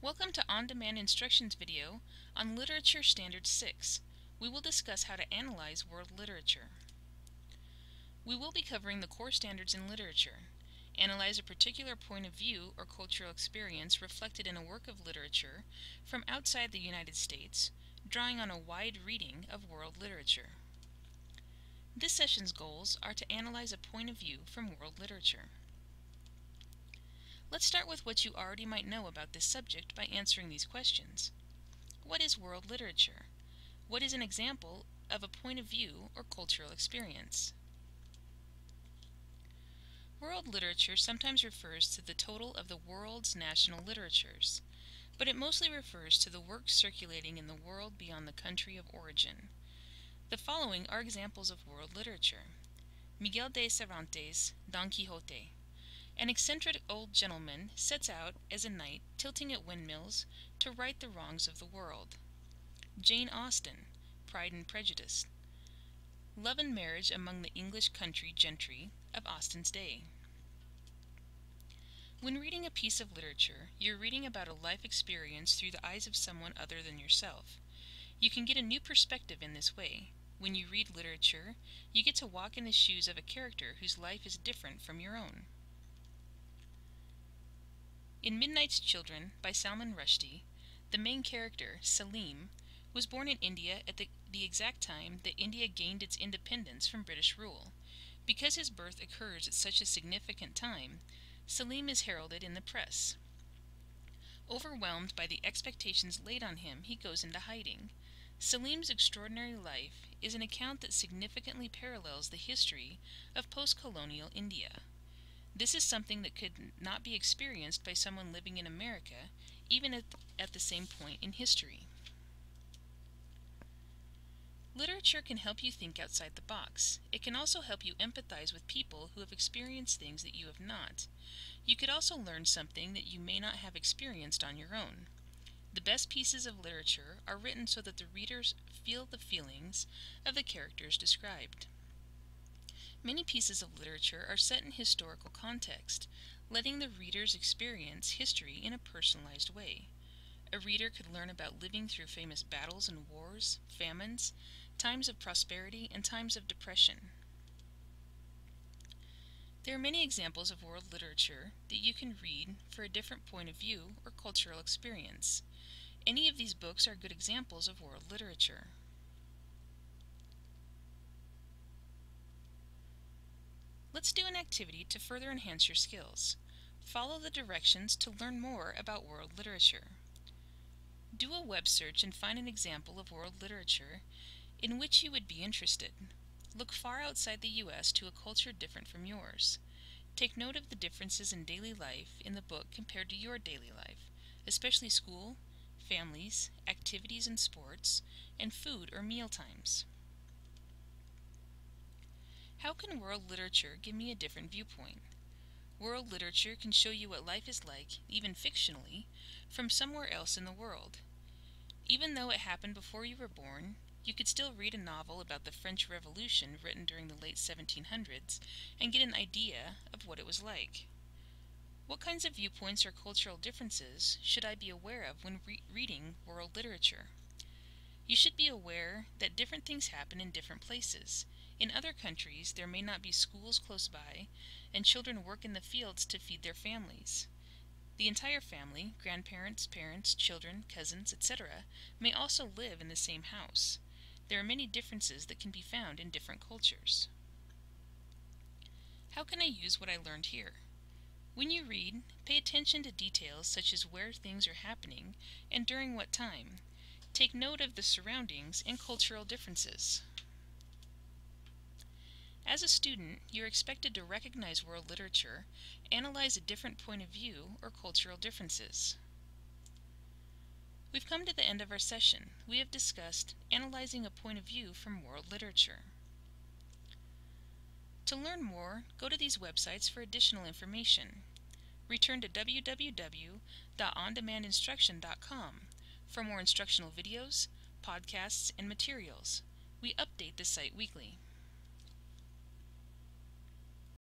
Welcome to On-Demand Instructions video on Literature Standard 6. We will discuss how to analyze world literature. We will be covering the core standards in literature. Analyze a particular point of view or cultural experience reflected in a work of literature from outside the United States, drawing on a wide reading of world literature. This session's goals are to analyze a point of view from world literature. Let's start with what you already might know about this subject by answering these questions. What is world literature? What is an example of a point of view or cultural experience? World literature sometimes refers to the total of the world's national literatures, but it mostly refers to the works circulating in the world beyond the country of origin. The following are examples of world literature. Miguel de Cervantes, Don Quixote. An eccentric old gentleman sets out as a knight tilting at windmills to right the wrongs of the world. Jane Austen, Pride and Prejudice. Love and marriage among the English country gentry of Austen's day. When reading a piece of literature, you're reading about a life experience through the eyes of someone other than yourself. You can get a new perspective in this way. When you read literature, you get to walk in the shoes of a character whose life is different from your own. In Midnight's Children by Salman Rushdie, the main character, Salim, was born in India at the exact time that India gained its independence from British rule. Because his birth occurs at such a significant time, Salim is heralded in the press. Overwhelmed by the expectations laid on him, he goes into hiding. Salim's extraordinary life is an account that significantly parallels the history of post-colonial India. This is something that could not be experienced by someone living in America, even at the same point in history. Literature can help you think outside the box. It can also help you empathize with people who have experienced things that you have not. You could also learn something that you may not have experienced on your own. The best pieces of literature are written so that the readers feel the feelings of the characters described. Many pieces of literature are set in historical context, letting the readers experience history in a personalized way. A reader could learn about living through famous battles and wars, famines, times of prosperity, and times of depression. There are many examples of world literature that you can read for a different point of view or cultural experience. Any of these books are good examples of world literature. Let's do an activity to further enhance your skills. Follow the directions to learn more about world literature. Do a web search and find an example of world literature in which you would be interested. Look far outside the U.S. to a culture different from yours. Take note of the differences in daily life in the book compared to your daily life, especially school, families, activities and sports, and food or meal times. How can world literature give me a different viewpoint? World literature can show you what life is like, even fictionally, from somewhere else in the world. Even though it happened before you were born, you could still read a novel about the French Revolution written during the late 1700s and get an idea of what it was like. What kinds of viewpoints or cultural differences should I be aware of when reading world literature? You should be aware that different things happen in different places. In other countries, there may not be schools close by, and children work in the fields to feed their families. The entire family, grandparents, parents, children, cousins, etc., may also live in the same house. There are many differences that can be found in different cultures. How can I use what I learned here? When you read, pay attention to details such as where things are happening and during what time. Take note of the surroundings and cultural differences. As a student, you're expected to recognize world literature, analyze a different point of view or cultural differences. We've come to the end of our session. We have discussed analyzing a point of view from world literature. To learn more, go to these websites for additional information. Return to www.ondemandinstruction.com for more instructional videos, podcasts, and materials. We update the site weekly.